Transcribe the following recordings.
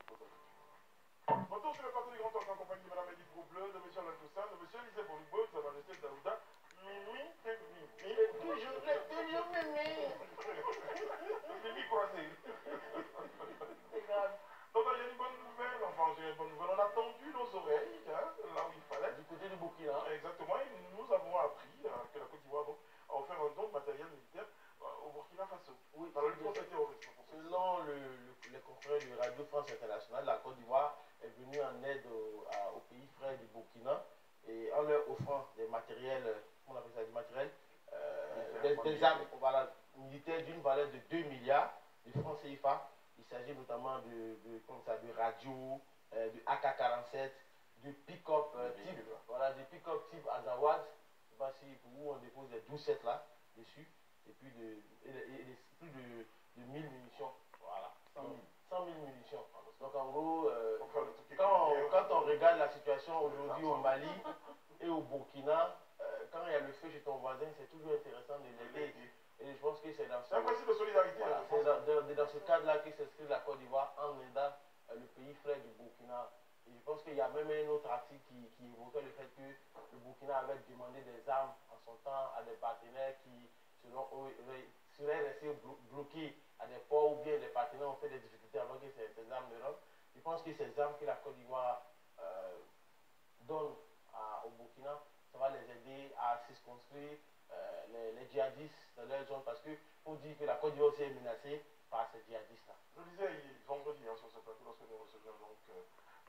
Retour sur le plateau du Grand Talk en compagnie de Mme Edith Groubleu, de M. Alain Toussaint, de M. Elisée Bonigbo, de Sa Majesté Daouda. Mimi, toujours Mimi. Mimi croisé. C'est grave. Donc il y a une bonne nouvelle, enfin j'ai une bonne nouvelle. On a tendu nos oreilles, hein, là où il fallait. Du côté du Burkina. Exactement, et nous avons appris que la Côte d'Ivoire a offert un don de matériel militaire au Burkina Faso. Oui, dans le lutte contre le terrorisme. Selon les confrères de Radio France Internationale, la Côte d'Ivoire est venue en aide aux pays frères du Burkina et en leur offrant des matériels, comment on appelle ça, des matériels, des armes voilà, militaires d'une valeur de 2 milliards de francs CFA. Il s'agit notamment de radio, de AK-47, de pick-up type, voilà, de pick-up type Azawad, je sais pas si où on dépose des 12-7 là dessus, et puis plus de 1000 munitions, voilà, 100 000 munitions. Donc en gros, quand on regarde la situation aujourd'hui au Mali et au Burkina, quand il y a le feu chez ton voisin, c'est toujours intéressant de l'aider. Et je pense que c'est dans ce, de solidarité, voilà, dans ce cadre-là que s'inscrit la Côte d'Ivoire en aidant le pays frère du Burkina. Et je pense qu'il y a même un autre article qui évoquait le fait que le Burkina avait demandé des armes en son temps à des partenaires qui, selon eux, seraient restés bloqués à des ports ou bien des partenaires ont fait des difficultés avant que ces armes ne rentrent. Je pense que ces armes que la Côte d'Ivoire donne au Burkina, ça va les aider à circonscrire les djihadistes dans leur zone parce qu'il faut dire que la Côte d'Ivoire aussi est menacée par ces djihadistes-là. Je disais vendredi sur ce plateau, lorsque nous recevions donc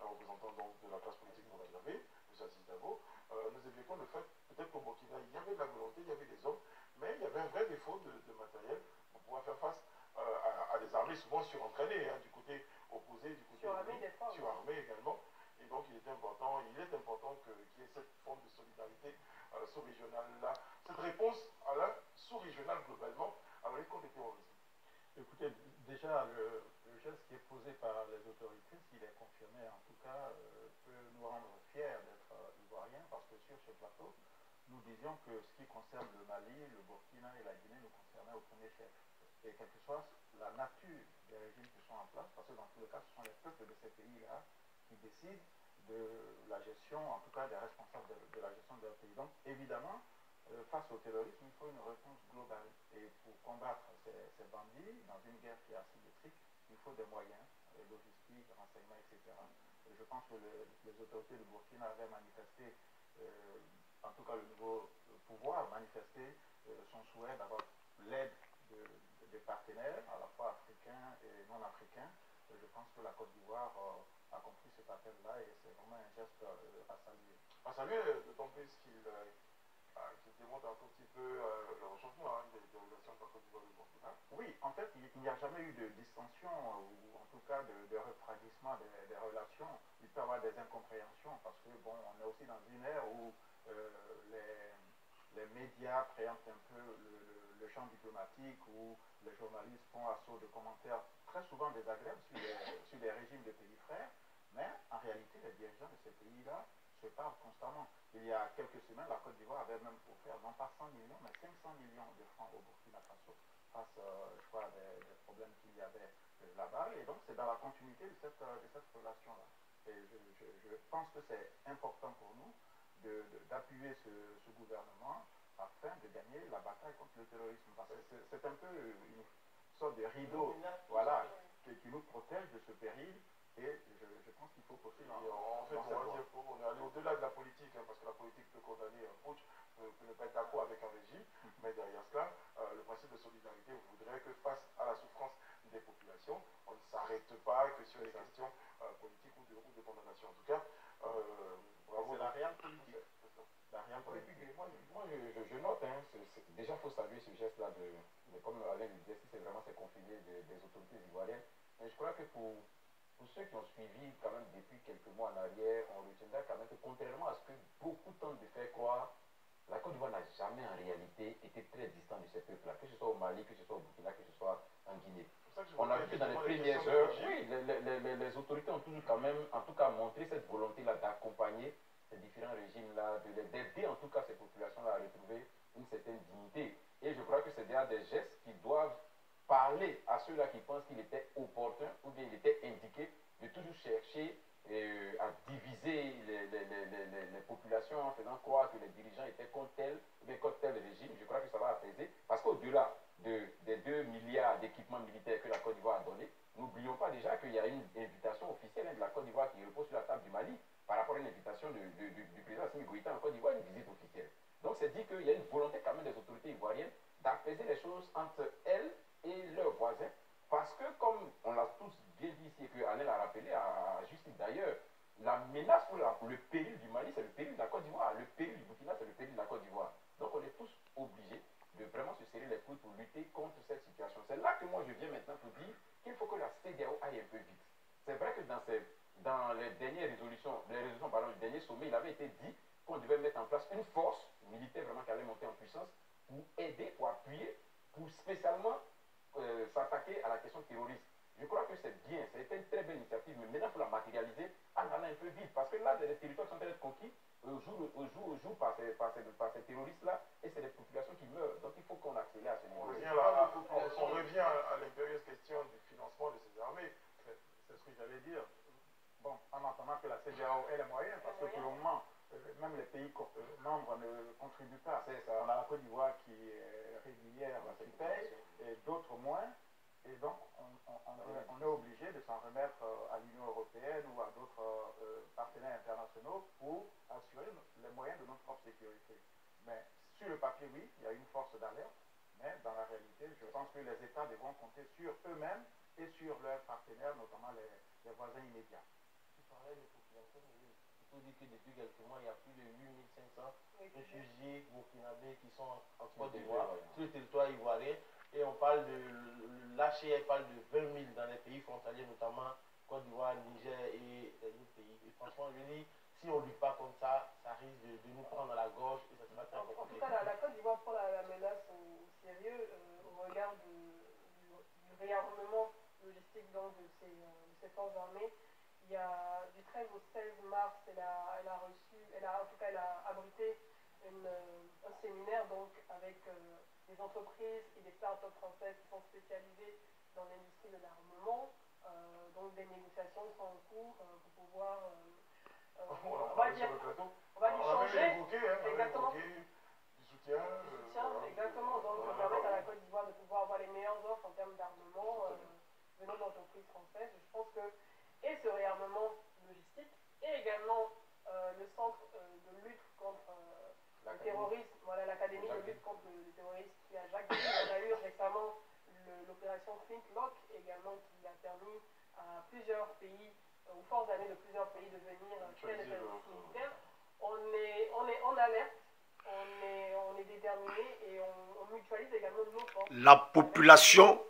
un représentant donc, de la classe politique burkinabé, M. Aziz Dabo, nous évoquions le fait peut-être qu'au Burkina, il y avait de la volonté, il y avait des hommes, mais il y avait un vrai défaut de matériel pour pouvoir faire face à des armées souvent surentraînées, hein, du côté opposé, du côté surarmé également. Et donc il est important qu'il y ait cette forme de solidarité sous-régionale-là, cette réponse à la sous-régionale globalement à la lutte contre le terrorisme. Écoutez, déjà le geste qui est posé par les autorités, s'il est confirmé en tout cas, peut nous rendre fiers d'être ivoiriens, parce que sur ce plateau, nous disions que ce qui concerne le Mali, le Burkina et la Guinée nous concernait au premier chef. Et quelle que soit la nature des régimes qui sont en place, parce que dans tous les cas, ce sont les peuples de ces pays-là qui décident de la gestion, en tout cas des responsables de la gestion de leur pays. Donc évidemment, face au terrorisme, il faut une réponse globale. Et pour combattre ces bandits, dans une guerre qui est asymétrique, il faut des moyens, logistiques, renseignements, etc. Et je pense que les autorités du Burkina avaient manifesté, en tout cas le nouveau pouvoir, manifesté son souhait d'avoir l'aide des partenaires, à la fois africains et non africains. Et je pense que la Côte d'Ivoire a compris cet appel-là et c'est vraiment un geste à saluer. À saluer, d'autant plus qu'il démontre un tout petit peu le réchauffement des relations entre la Côte d'Ivoire et le Burkina. Oui, en fait, il n'y a jamais eu de distension ou en tout cas de refroidissement des relations. Il peut y avoir des incompréhensions parce que, bon, on est aussi dans une ère où les médias préemptent un peu le champ diplomatique où les journalistes font assaut de commentaires très souvent désagréables sur les régimes de pays frères, mais en réalité, les dirigeants de ces pays-là se parlent constamment. Il y a quelques semaines, la Côte d'Ivoire avait même offert non pas 100 millions, mais 500 millions de francs au Burkina Faso face, je crois, des problèmes qu'il y avait là-bas. Et donc, c'est dans la continuité de cette relation-là. Et je pense que c'est important pour nous d'appuyer ce gouvernement afin de gagner la bataille contre le terrorisme. Parce que c'est un peu une sorte de rideau voilà, qui nous protège de ce péril. Et je pense qu'il faut poursuivre. En fait, on est allé au-delà de la politique, hein, parce que la politique peut condamner un putsch, peut ne pas être d'accord avec un régime, mais derrière cela, le principe de solidarité voudrait que face à la souffrance des populations, on ne s'arrête pas que sur les questions politiques ou de condamnation. En tout cas, bravo. C'est la réelle politique. Moi, je note, hein, déjà, il faut saluer ce geste-là, comme Alain le disait, si c'est vraiment confiné des autorités ivoiriennes. Mais je crois que pour ceux qui ont suivi quand même depuis quelques mois en arrière, on retiendra quand même que contrairement à ce que beaucoup tentent de faire croire, la Côte d'Ivoire n'a jamais en réalité été très distant de ces peuples-là, que ce soit au Mali, que ce soit au Burkina, que ce soit en Guinée. On a vu que dans les premières heures, oui, les autorités ont toujours quand même, en tout cas, montré cette volonté-là d'accompagner ces différents régimes-là, d'aider en tout cas ces populations-là à retrouver une certaine dignité. Et je crois que c'est déjà des gestes qui doivent parler à ceux-là qui pensent qu'il était opportun ou bien il était indiqué de toujours chercher à diviser les populations en faisant croire que les dirigeants étaient contre tel régime. Je crois que ça va apaiser. Parce qu'au-delà des 2 milliards d'équipements militaires que la Côte d'Ivoire a donné, n'oublions pas déjà qu'il y a une invitation officielle de la Côte d'Ivoire qui repose sur la table du Mali par rapport à une invitation du président Assimi Goïta en Côte d'Ivoire, une visite officielle. Donc c'est dit qu'il y a une volonté quand même des autorités ivoiriennes d'apaiser les choses entre elles et leurs voisins. Parce que comme on l'a tous bien dit ici et que Anel a rappelé à justice d'ailleurs, la menace pour le péril du Mali, c'est le péril de la Côte d'Ivoire. Le péril du Burkina, c'est le péril de la Côte d'Ivoire. Donc on est tous obligés de vraiment se serrer les coudes pour lutter contre cette situation. C'est là que moi je viens maintenant pour dire qu'il faut que la CEDEAO aille un peu vite. C'est vrai que dans les dernières résolutions, du dernier sommet, il avait été dit qu'on devait mettre en place une force militaire vraiment qui allait monter en puissance pour aider, pour appuyer, pour spécialement s'attaquer à la question terroriste. Je crois que c'est bien, c'était une très belle initiative, mais maintenant il faut la matérialiser en allant un peu vite, parce que là, les territoires sont en train d'être conquis au jour par ces terroristes-là, et c'est les populations qui meurent. Donc il faut qu'on accélère à ce niveau. On revient à l'impérieuse question du financement de ces armées. C'est ce que j'allais dire. Bon, en entendant que la CEDEAO ait les moyens, parce que pour le moment, même les pays membres ne contribuent pas. On a la Côte d'Ivoire qui est régulière, qui paye, et d'autres moins. Et donc, on est obligé de s'en remettre à l'Union européenne ou à d'autres partenaires internationaux pour assurer les moyens de notre propre sécurité. Mais sur le papier, oui, il y a une force d'alerte, mais dans la réalité, je pense que les États devront compter sur eux-mêmes et sur leurs partenaires, notamment les voisins immédiats. Tu parlais des populations, oui. Il faut dire que depuis quelques mois, il y a plus de 8500 réfugiés burkinabés qui sont en Côte d'Ivoire, sur le territoire ivoirien. Et on parle de l'HCR parle de 20 000 dans les pays frontaliers, notamment Côte d'Ivoire, Niger et les autres pays. Et franchement, je dis, si on ne lutte pas comme ça, ça risque de nous prendre à la gorge et ça sera très compliqué. En tout cas, la Côte d'Ivoire prend la menace au sérieux au regard du réarmement logistique donc, de ces forces armées. Il y a du 13 au 16 mars, elle a abrité un séminaire donc, avec des entreprises et des startups françaises qui sont spécialisées dans l'industrie de l'armement. Donc des négociations sont en cours pour pouvoir on va dire changer exactement du soutien exactement, donc permettre à la Côte d'Ivoire de pouvoir avoir les meilleures offres en termes d'armement venant d'entreprises françaises. Je pense que et ce réarmement logistique et également le centre de lutte contre le terrorisme, voilà l'académie de lutte contre le terrorisme qui a Jacques Denis. On a eu récemment l'opération Flintlock également qui a permis à plusieurs pays, aux forces armées de plusieurs pays de venir créer des services militaires. On est en alerte, on est déterminé et on mutualise également nos forces. La population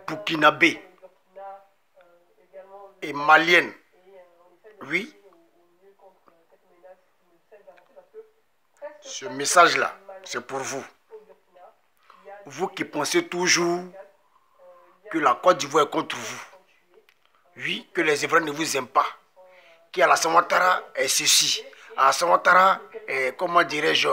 burkinabé et malienne, oui, ce message-là, c'est pour vous. Vous qui pensez toujours que la Côte d'Ivoire est contre vous. Oui, que les Ivoiriens ne vous aiment pas. Qu'Alassane Ouattara est ceci. Alassane Ouattara est, comment dirais-je,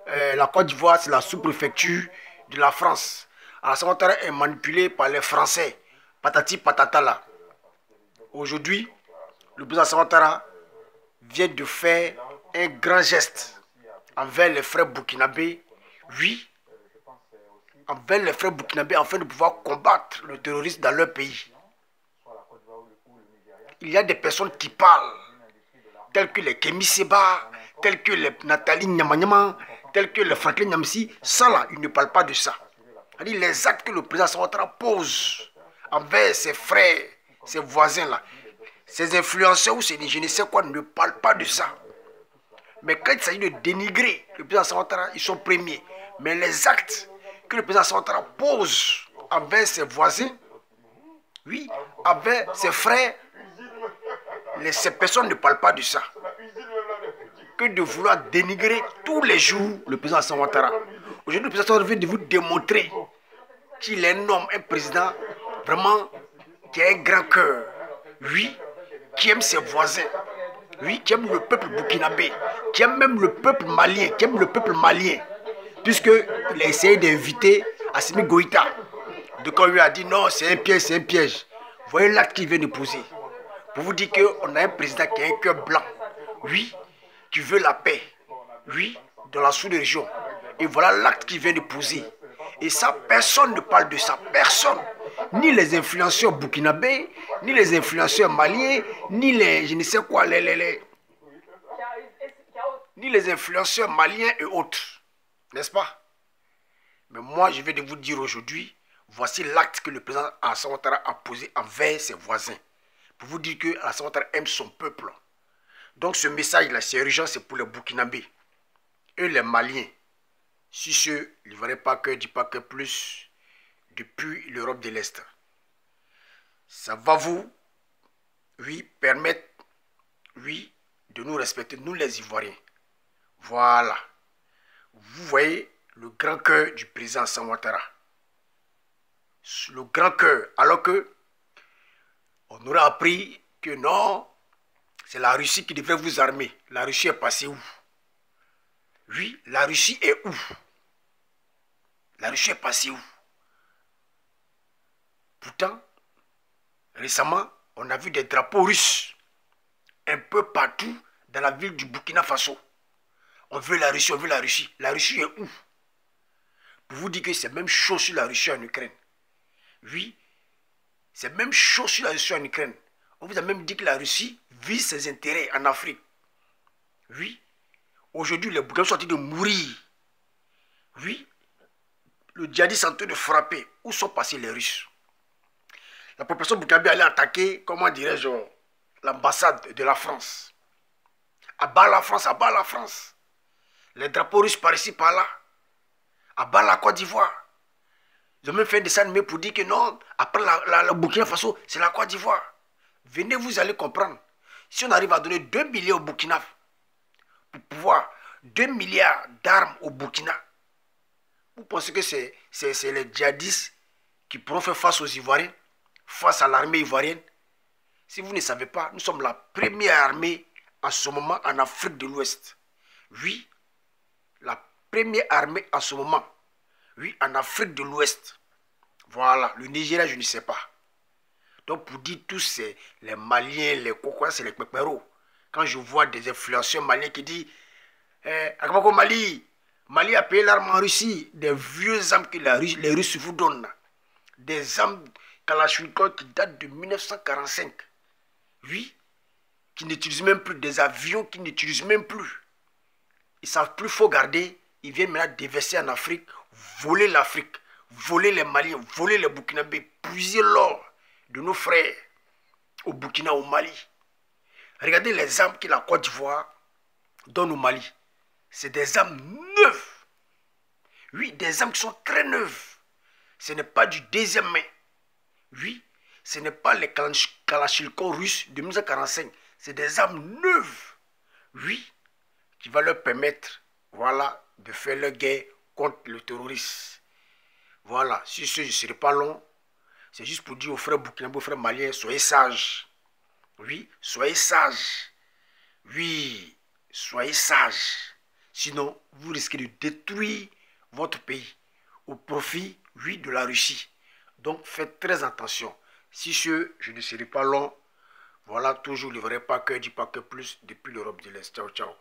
la Côte d'Ivoire, c'est la sous-préfecture de la France. Alassane Ouattara est manipulé par les Français. Patati patata là. Aujourd'hui, le président Alassane Ouattara vient de faire un grand geste envers les frères burkinabés. Oui, envers les frères burkinabés afin de pouvoir combattre le terrorisme dans leur pays. Il y a des personnes qui parlent, telles que les Kémy Seba, telles que les Nathalie Nyamanyama, telles que les Franklin Nyamsi. Ça là, ils ne parlent pas de ça. C'est-à-dire les actes que le président Alassane Ouattara pose envers ses frères, ses voisins là, ses influenceurs ou ses je ne sais quoi, ne parlent pas de ça. Mais quand il s'agit de dénigrer le président Alassane Ouattara, ils sont premiers. Mais les actes que le président Alassane Ouattara pose envers ses voisins, oui, envers ses frères, ces personnes ne parlent pas de ça. Que de vouloir dénigrer tous les jours le président Alassane Ouattara. Aujourd'hui, le président vient de vous démontrer qu'il est un homme, un président vraiment qui a un grand cœur. Oui, qui aime ses voisins. Oui, qui aime le peuple burkinabé, qui aime même le peuple malien, puisqu'il a essayé d'inviter Assimi Goïta. Donc on lui a dit non, c'est un piège, Vous voyez l'acte qu'il vient de poser. Pour vous dire qu'on a un président qui a un cœur blanc. Oui, qui veut la paix. Oui, dans la sous-région. Et voilà l'acte qu'il vient de poser. Et ça, personne ne parle de ça. Personne. Ni les influenceurs burkinabés, ni les influenceurs maliens, ni les, je ne sais quoi, ni les influenceurs maliens et autres. N'est-ce pas? Mais moi, je vais de vous dire aujourd'hui, voici l'acte que le président Alassane Ouattara a posé envers ses voisins. Pour vous dire que Alassane Ouattara aime son peuple. Donc ce message-là, c'est urgent, c'est pour les Burkinabés. Eux, les Maliens. Si ceux, il ne pas que, dis pas que plus, depuis l'Europe de l'Est. Ça va vous, oui, permettre, oui, de nous respecter, nous les Ivoiriens. Voilà. Vous voyez le grand cœur du président Alassane Ouattara. Le grand cœur. Alors que on aurait appris que non, c'est la Russie qui devrait vous armer. La Russie est passée où? Oui, la Russie est où? La Russie est passée où? Pourtant, récemment, on a vu des drapeaux russes un peu partout dans la ville du Burkina Faso. On veut la Russie, on veut la Russie. La Russie est où? Pour vous dire que c'est même chaud sur la Russie en Ukraine. Oui, c'est même chaud sur la Russie en Ukraine. On vous a même dit que la Russie vise ses intérêts en Afrique. Oui, aujourd'hui, les Burkinabés sont en train de mourir. Oui, le djihadiste est en train de frapper. Où sont passés les Russes? La population burkinabé allait attaquer, comment dirais-je, l'ambassade de la France. Abat la France, abat la France. Les drapeaux russes par ici, par là. Abat la Côte d'Ivoire. Ils ont même fait un dessin animé pour dire que non, après la Burkina Faso, c'est la Côte d'Ivoire. Venez, vous allez comprendre. Si on arrive à donner 2 milliards au Burkina, pour pouvoir 2 milliards d'armes au Burkina, vous pensez que c'est les djihadistes qui pourront faire face aux Ivoiriens, face à l'armée ivoirienne? Si vous ne savez pas, nous sommes la première armée en ce moment en Afrique de l'Ouest. Oui, la première armée en ce moment. Oui, en Afrique de l'Ouest. Voilà, le Nigeria, je ne sais pas. Donc pour dire tous les Maliens, les Cocois, c'est les Pépéros. Quand je vois des influenceurs maliens qui disent Akabako Mali a payé l'arme en Russie, des vieux armes que les Russes vous donnent. Des armes Kalachnikov qui datent de 1945. Oui, qui n'utilisent même plus, des avions qui n'utilisent même plus. Ils ne savent plus faut garder. Ils viennent maintenant déverser en Afrique, voler l'Afrique, voler les Maliens, voler les Burkinabés, puiser l'or de nos frères au Burkina, au Mali. Regardez les armes que la Côte d'Ivoire donne au Mali. C'est des armes neuves. Oui, des armes qui sont très neuves. Ce n'est pas du deuxième main. Oui, ce n'est pas les Kalachnikov russes de 1945. C'est des armes neuves. Oui, qui va leur permettre, voilà, de faire leur guerre contre le terrorisme. Voilà, si ce ne serait pas long, c'est juste pour dire aux frères burkinabés, aux frères maliens, soyez sages. Oui, soyez sages. Oui, soyez sages. Sinon, vous risquez de détruire votre pays au profit, oui, de la Russie. Donc, faites très attention. Si je ne serai pas long, voilà, toujours, ne verrai pas que, dis pas que plus depuis l'Europe de l'Est. Ciao, ciao.